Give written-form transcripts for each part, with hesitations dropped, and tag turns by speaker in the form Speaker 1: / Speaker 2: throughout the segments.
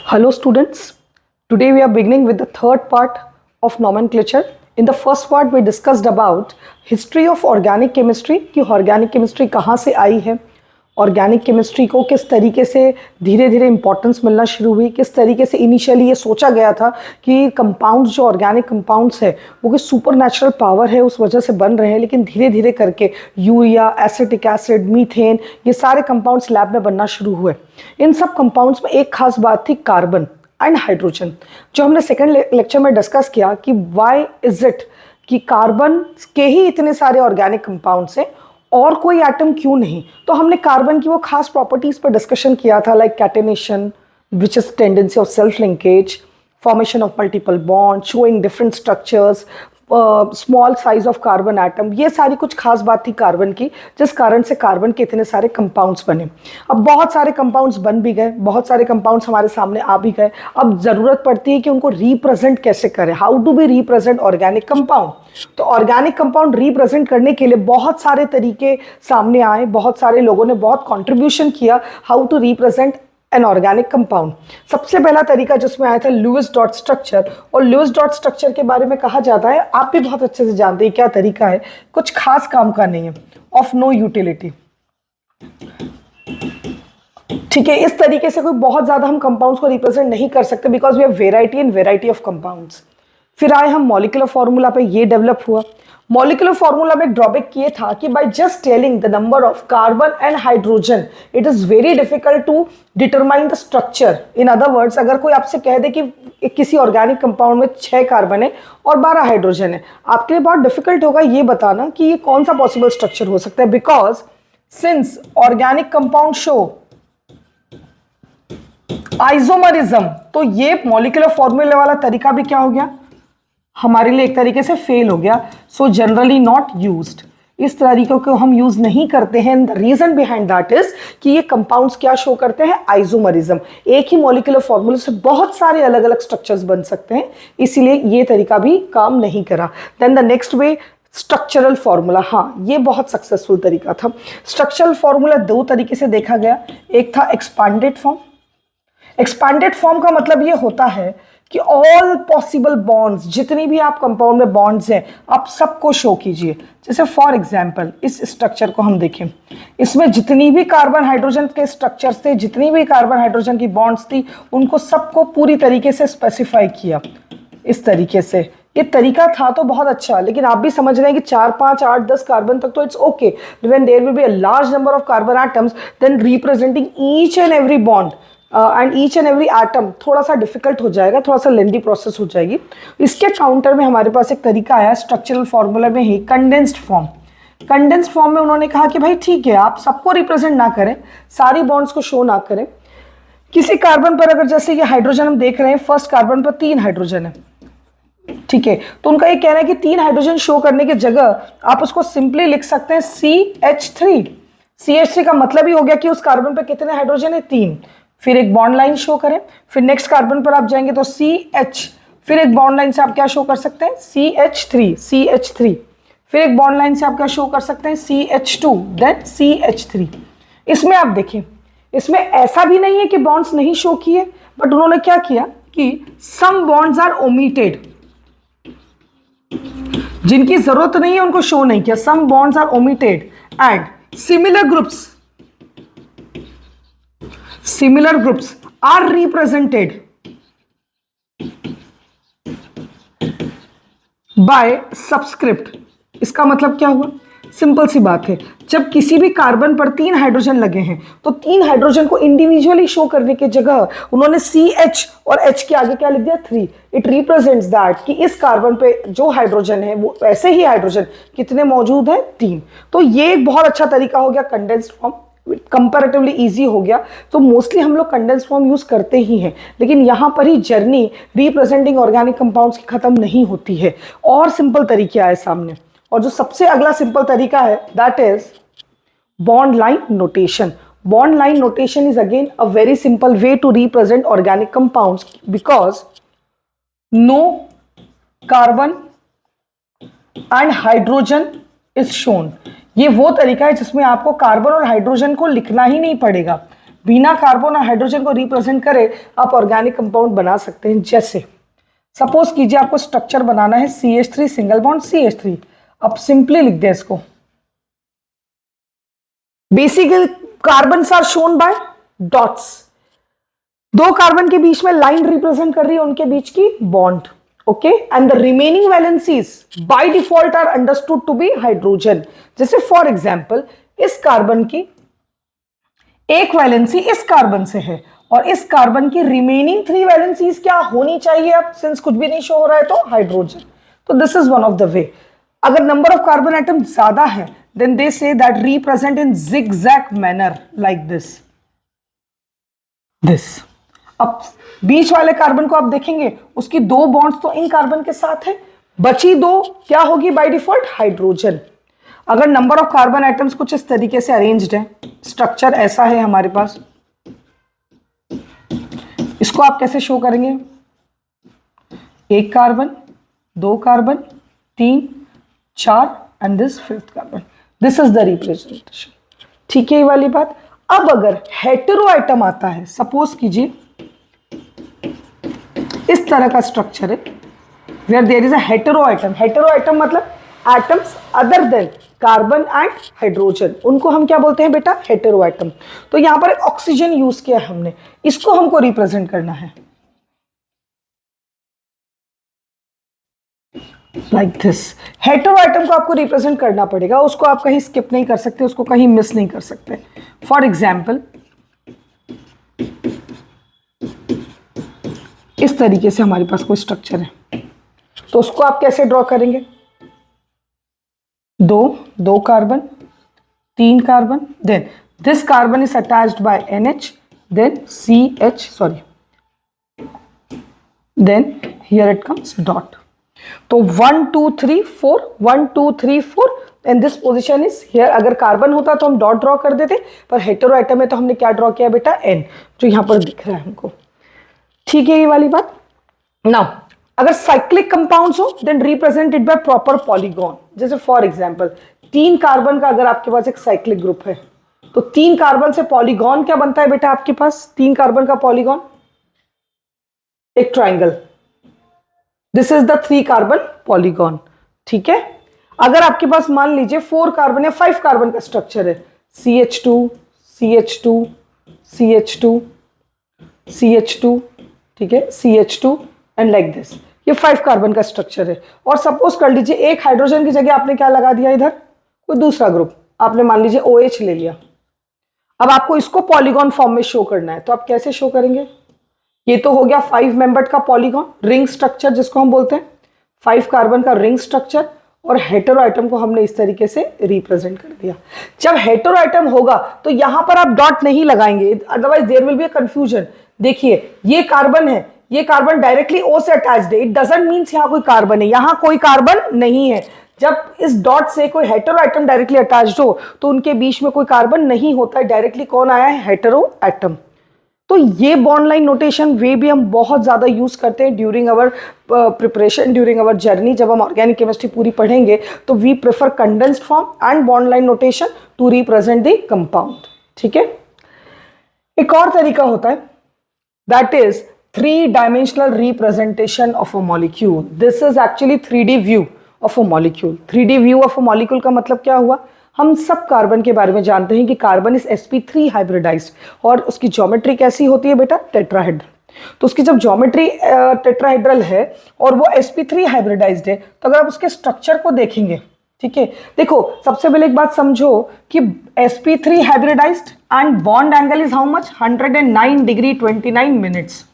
Speaker 1: Hello students, today we are beginning with the third part of nomenclature. In the first part we discussed about history of organic chemistry कि organic chemistry कहाँ से आई है, organic chemistry को किस तरीके से धीरे धीरे इंपॉर्टेंस मिलना शुरू हुई, किस तरीके से इनिशियली ये सोचा गया था कि कंपाउंड्स जो ऑर्गेनिक कंपाउंड्स है वो कि सुपर नेचुरल पावर है उस वजह से बन रहे हैं, लेकिन धीरे धीरे करके यूरिया, एसिटिक एसिड, मीथेन, ये सारे कंपाउंड्स लैब में बनना शुरू हुए। इन सब कंपाउंड्स में एक खास बात थी कार्बन एंड हाइड्रोजन, जो हमने सेकेंड लेक्चर में डिस्कस किया कि वाई इज इट कि कार्बन के ही इतने सारे ऑर्गेनिक कंपाउंड्स हैं और कोई एटम क्यों नहीं। तो हमने कार्बन की वो खास प्रॉपर्टीज पर डिस्कशन किया था, like catenation which is tendency of self linkage, formation of multiple bond, showing different structures, small size of carbon atom, ये सारी कुछ खास बात थी कार्बन की, जिस कारण से कार्बन के इतने सारे कंपाउंड्स बने। अब बहुत सारे कंपाउंड्स बन भी गए, बहुत सारे कंपाउंड्स हमारे सामने आ भी गए। अब ज़रूरत पड़ती है कि उनको रिप्रेजेंट कैसे करें, how do be represent organic compound. तो ऑर्गेनिक कंपाउंड रिप्रेजेंट करने के लिए बहुत सारे तरीके सामने आए, बहुत सारे लोगों ने बहुत कॉन्ट्रीब्यूशन किया how to represent an organic compound. सबसे पहला तरीका जिसमें आया था लुईस डॉट स्ट्रक्चर, और लुईस डॉट स्ट्रक्चर के बारे में कहा जाता है, आप भी बहुत अच्छे से जानते हैं क्या तरीका है, कुछ खास काम का नहीं है, ऑफ नो यूटिलिटी। ठीक है, इस तरीके से कोई बहुत ज्यादा हम कंपाउंड्स को रिप्रेजेंट नहीं कर सकते because we have variety and variety of compounds. फिर आए हम मॉलिक्यूलर फॉर्मूला पे, ये डेवलप हुआ। मॉलिक्यूलर फॉर्मूला में एक ड्रॉबैक ये था कि by just telling the number of carbon and hydrogen it is very difficult to determine the structure. In other words, अगर कोई आपसे कह दे कि किसी ऑर्गेनिक कंपाउंड में 6 कार्बन है और 12 हाइड्रोजन है, आपके लिए बहुत डिफिकल्ट होगा ये बताना कि ये कौन सा पॉसिबल स्ट्रक्चर हो सकता है, because since organic compound show isomerism, तो ये मॉलिक्यूलर फॉर्मूले वाला तरीका भी क्या हो गया, हमारे लिए एक तरीके से फेल हो गया। सो जनरली नॉट यूज्ड, इस तरीके को हम यूज नहीं करते हैं। The reason behind that is कि ये कंपाउंड्स क्या शो करते हैं, आइसोमरिज्म। एक ही मॉलिक्यूलर फॉर्मूले से बहुत सारे अलग अलग स्ट्रक्चर्स बन सकते हैं, इसीलिए ये तरीका भी काम नहीं करा। Then the next way, structural formula. हाँ, ये बहुत सक्सेसफुल तरीका था। स्ट्रक्चरल फॉर्मूला दो तरीके से देखा गया, एक था एक्सपांडेड फॉर्म। एक्सपांडेड फॉर्म का मतलब ये होता है कि ऑल पॉसिबल बॉन्ड्स, जितनी भी आप कंपाउंड में बॉन्ड्स हैं, आप सबको शो कीजिए। जैसे फॉर एग्जांपल इस स्ट्रक्चर को हम देखें, इसमें जितनी भी कार्बन हाइड्रोजन के स्ट्रक्चर्स थे, जितनी भी कार्बन हाइड्रोजन की बॉन्ड्स थी, उनको सबको पूरी तरीके से स्पेसिफाई किया इस तरीके से। ये तरीका था तो बहुत अच्छा, लेकिन आप भी समझ रहे हैं कि 4, 5, 8, 10 कार्बन तक तो it's okay. When there will be a large number of carbon atoms, then representing each and every bond and each and every atom थोड़ा सा डिफिकल्ट हो जाएगा, थोड़ा सा लेंदी प्रोसेस हो जाएगी। इसके काउंटर में हमारे पास एक तरीका आया स्ट्रक्चरल फॉर्मूला में ही, कंडेंस्ड फॉर्म। कंडेंस्ड फॉर्म में उन्होंने कहा कि भाई ठीक है, आप सबको रिप्रेजेंट ना करें, सारी बॉन्ड्स को शो ना करें। किसी कार्बन पर अगर जैसे ये हाइड्रोजन हम देख रहे हैं, फर्स्ट कार्बन पर 3 हाइड्रोजन है, ठीक है, तो उनका ये कहना है कि 3 हाइड्रोजन शो करने की जगह आप उसको सिंपली लिख सकते हैं CH3। CH3 का मतलब ही हो गया कि उस कार्बन पर कितने हाइड्रोजन है, 3। फिर एक बॉन्ड लाइन शो करें, फिर नेक्स्ट कार्बन पर आप जाएंगे तो CH, फिर एक बॉन्ड लाइन से आप क्या शो कर सकते हैं, CH3। फिर एक बॉन्ड लाइन से आप क्या शो कर सकते हैं, CH2, देन CH3। इसमें आप देखें, इसमें ऐसा भी नहीं है कि बॉन्ड्स नहीं शो किए, बट उन्होंने क्या किया कि सम बॉन्ड्स आर ओमिटेड, जिनकी जरूरत नहीं है उनको शो नहीं किया। Some bonds are omitted and similar groups are represented by subscript. इसका मतलब क्या हुआ, सिंपल सी बात है, जब किसी भी कार्बन पर 3 हाइड्रोजन लगे हैं तो 3 हाइड्रोजन को इंडिविजुअली शो करने की जगह उन्होंने CH और H के आगे क्या लिख दिया, 3। इट रिप्रेजेंट्स दैट कि इस कार्बन पे जो हाइड्रोजन है वो ऐसे ही हाइड्रोजन कितने मौजूद हैं, 3। तो ये एक बहुत अच्छा तरीका हो गया, कंडेंस्ड फॉर्म कंपैरेटिवली इजी हो गया। तो मोस्टली हम लोग कंडेंस्ड फॉर्म यूज करते ही हैं, लेकिन यहां पर ही जर्नी रिप्रेजेंटिंग ऑर्गेनिक कंपाउंड्स की खत्म नहीं होती है, और सिंपल तरीके आए सामने। और जो सबसे अगला सिंपल तरीका है that is bond line notation. Bond line notation is again a very simple way to represent organic compounds because no carbon and hydrogen is shown. ये वो तरीका है जिसमें आपको कार्बन और हाइड्रोजन को लिखना ही नहीं पड़ेगा, बिना कार्बन और हाइड्रोजन को रिप्रेजेंट करे आप ऑर्गेनिक कंपाउंड बना सकते हैं। जैसे सपोज कीजिए आपको स्ट्रक्चर बनाना है CH3 सिंगल बॉन्ड CH3, अब सिंपली लिख दे इसको। Basically carbon are shown by dots, दो कार्बन के बीच में लाइन रिप्रेजेंट कर रही है उनके बीच की bond, okay, and the remaining valencies by default are understood to be hydrogen. जैसे फॉर एग्जांपल इस कार्बन की एक वैलेंसी इस कार्बन से है और इस कार्बन की रिमेनिंग 3 वैलेंसीज क्या होनी चाहिए, अब सिंस कुछ भी नहीं शो हो रहा है तो हाइड्रोजन। तो this is one of the way. अगर नंबर ऑफ कार्बन एटम ज्यादा है then they say that represent in zigzag manner like this. अब बीच वाले कार्बन को आप देखेंगे उसकी 2 बॉन्ड्स तो इन कार्बन के साथ है, बची 2 क्या होगी बाय डिफॉल्ट हाइड्रोजन। अगर नंबर ऑफ कार्बन एटम्स कुछ इस तरीके से अरेंज्ड है, स्ट्रक्चर ऐसा है हमारे पास, इसको आप कैसे शो करेंगे, 1 carbon 2 carbon 3 4 and this 5th carbon, this is the representation. ठीक है ये वाली बात। अब अगर हेटेरो आइटम आता है, सपोज कीजिए इस तरह का स्ट्रक्चर है where there is a hetero atom. Hetero atom मतलब atoms other than carbon and hydrogen, उनको हम क्या बोलते हैं बेटा, हेटेरो आइटम। तो यहां पर एक ऑक्सीजन यूज किया हमने, इसको हमको रिप्रेजेंट करना है लाइक दिस। हेटेरो आइटम को आपको रिप्रेजेंट करना पड़ेगा, उसको आप कहीं स्किप नहीं कर सकते, उसको कहीं मिस नहीं कर सकते। फॉर एग्जाम्पल इस तरीके से हमारे पास कोई स्ट्रक्चर है तो उसको आप कैसे ड्रॉ करेंगे, 2 carbon 3 carbon, then this carbon is attached by NH, then CH, then here it comes dot. तो 1 2 3 4 1 2 3 4 and this position is here. अगर कार्बन होता तो हम डॉट ड्रॉ कर देते, पर हेटेरो आइटम है तो हमने क्या ड्रॉ किया बेटा, N, जो यहां पर दिख रहा है हमको। ठीक है ये वाली बात। नाउ अगर साइक्लिक कंपाउंड्स हो then represented by proper polygon. जैसे फॉर एग्जांपल 3 कार्बन का अगर आपके पास एक साइक्लिक ग्रुप है तो 3 कार्बन से पॉलीगॉन क्या बनता है बेटा आपके पास, 3 कार्बन का पॉलीगॉन एक triangle, this is the 3 carbon polygon. ठीक है। अगर आपके पास मान लीजिए 4 कार्बन या 5 कार्बन का स्ट्रक्चर है, CH2 CH2 CH2 CH2, ठीक है, CH2 एंड लाइक दिस, ये 5 कार्बन का स्ट्रक्चर है। और सपोज कर लीजिए एक हाइड्रोजन की जगह आपने क्या लगा दिया, इधर कोई दूसरा ग्रुप, आपने मान लीजिए OH ले लिया। अब आपको इसको पॉलीगॉन फॉर्म में शो करना है, तो आप कैसे शो करेंगे, ये तो हो गया 5 मेंबर्ड का पॉलीगॉन रिंग स्ट्रक्चर जिसको हम बोलते हैं, 5 कार्बन का रिंग स्ट्रक्चर, और हेटेरो आइटम को हमने इस तरीके से रिप्रेजेंट कर दिया। जब हेटेरो आइटम होगा तो यहां पर आप डॉट नहीं लगाएंगे, otherwise there will be a confusion. देखिए ये कार्बन है, ये कार्बन डायरेक्टली O से अटैच्ड है, इट डजंट मीन्स यहां कोई कार्बन है, यहां कोई कार्बन नहीं है। जब इस डॉट से कोई हेटेरो आइटम डायरेक्टली अटैच्ड हो तो उनके बीच में कोई कार्बन नहीं होता है, डायरेक्टली कौन आया है, हेटेरो आइटम। तो ये बॉन्ड लाइन नोटेशन वे भी हम बहुत ज्यादा यूज करते हैं during our preparation, during our journey. जब हम ऑर्गेनिक केमिस्ट्री पूरी पढ़ेंगे तो we prefer condensed form and bond line notation to represent the compound. ठीक है। एक और तरीका होता है that is 3-dimensional representation of a molecule. This is actually 3D view of a molecule. 3D view of a molecule का मतलब क्या हुआ, हम सब कार्बन के बारे में जानते हैं कि कार्बन इज sp3 हाइब्रिडाइज्ड और उसकी ज्योमेट्री कैसी होती है बेटा, टेट्राहेड्रल। तो उसकी जब ज्योमेट्री टेट्राहेड्रल है और वो sp3 हाइब्रिडाइज्ड है, तो अगर आप उसके स्ट्रक्चर को देखेंगे, ठीक है, देखो सबसे पहले एक बात समझो कि sp3 hybridized and bond angle is how much, 109 डिग्री 29 मिनट्स।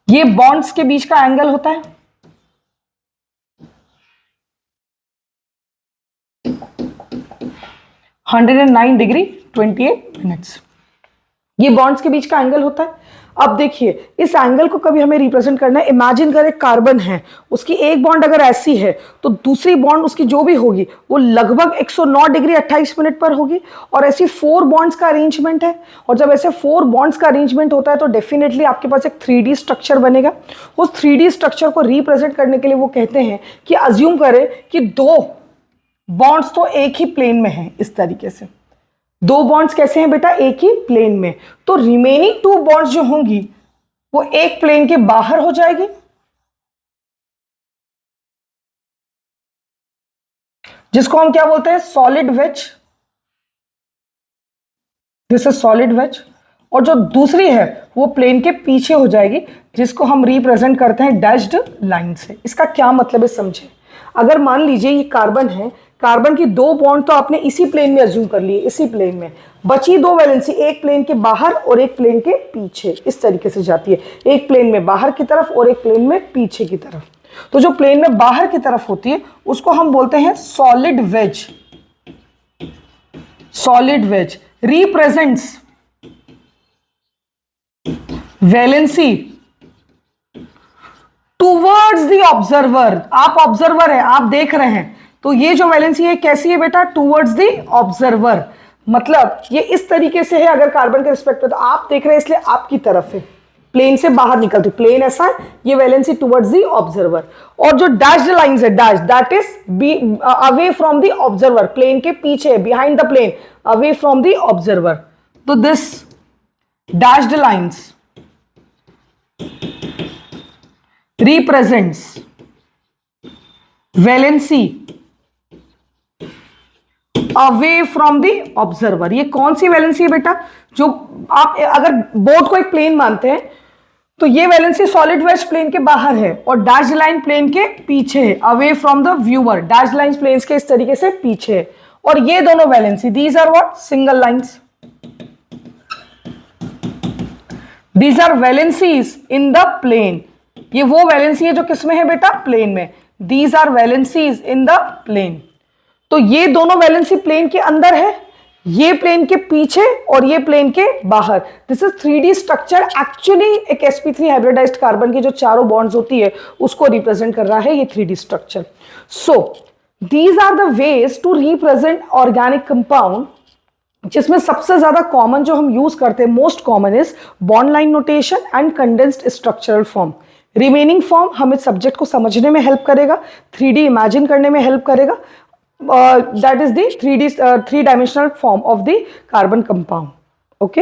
Speaker 1: ये बॉन्ड्स के बीच का एंगल होता है, (109 डिग्री 28 मिनट्स, ये बॉन्ड्स के बीच का एंगल होता है। अब देखिए इस एंगल को कभी हमें रिप्रेजेंट करना है, इमेजिन करें कार्बन है, उसकी एक बॉन्ड अगर ऐसी है तो दूसरी बॉन्ड उसकी जो भी होगी वो लगभग 109 डिग्री 28 मिनट पर होगी। और ऐसी 4 बॉन्ड्स का अरेंजमेंट है, और जब ऐसे 4 बॉन्ड्स का अरेंजमेंट होता है तो डेफिनेटली आपके पास एक 3D स्ट्रक्चर बनेगा। उस 3D स्ट्रक्चर को रिप्रेजेंट करने के लिए वो कहते हैं कि अज्यूम करें कि 2 बॉन्ड्स तो एक ही प्लेन में है, इस तरीके से दो बॉन्ड्स कैसे हैं बेटा, एक ही प्लेन में, तो रिमेनिंग टू बॉन्ड्स जो होंगी वो एक प्लेन के बाहर हो जाएगी, जिसको हम क्या बोलते हैं, solid wedge. This is solid wedge. और जो दूसरी है वो प्लेन के पीछे हो जाएगी, जिसको हम रिप्रेजेंट करते हैं डैश्ड लाइन से। इसका क्या मतलब है समझे। अगर मान लीजिए ये कार्बन है, कार्बन की दो बॉन्ड तो आपने इसी प्लेन में अज्यूम कर लिए, इसी प्लेन में, बची दो वैलेंसी एक प्लेन के बाहर और एक प्लेन के पीछे, इस तरीके से जाती है, एक प्लेन में बाहर की तरफ और एक प्लेन में पीछे की तरफ। तो जो प्लेन में बाहर की तरफ होती है उसको हम बोलते हैं solid wedge. Solid wedge represents valency towards the observer. आप ऑब्जर्वर है, आप देख रहे हैं, तो ये जो वैलेंसी है कैसी है बेटा, टूवर्ड्स द ऑब्जर्वर। मतलब ये इस तरीके से है, अगर कार्बन के रिस्पेक्ट में, तो आप देख रहे हैं इसलिए आपकी तरफ है, प्लेन से बाहर निकलती, प्लेन ऐसा है, ये वैलेंसी टुवर्ड्स द ऑब्जर्वर। और जो डैश्ड लाइंस है, dash that is away from the observer, plane के पीछे, behind the plane, away from the observer. तो this dashed lines represents valency away from the observer। ये कौन सी वैलेंसी है बेटा, जो आप अगर बोर्ड को एक प्लेन मानते हैं तो ये वैलेंसी सॉलिड वेज प्लेन के बाहर है और डैश्ड लाइन प्लेन के पीछे है, away from the viewer, dashed line plane के इस तरीके से पीछे है। और ये दोनों valency, these are what, single lines, these are valencies in the plane. ये वो वैलेंसी है जो किसमें है बेटा, प्लेन में। These are valencies in the plane. तो ये दोनों वैलेंसी प्लेन के अंदर है, ये प्लेन के पीछे और ये प्लेन के बाहर। This is 3D structure. Actually एक sp3 हाइब्रिडाइज्ड कार्बन की जो चारों बॉन्ड्स होती है उसको रिप्रेजेंट कर रहा है ये 3D structure. So these are the ways to represent organic compound, जिसमें सबसे ज्यादा कॉमन जो हम यूज करते हैं, most common is bond line notation and condensed structural form. Remaining form हमें सब्जेक्ट को समझने में हेल्प करेगा, 3D इमेजिन करने में हेल्प करेगा। That is the 3 dimensional form of the carbon compound. Okay.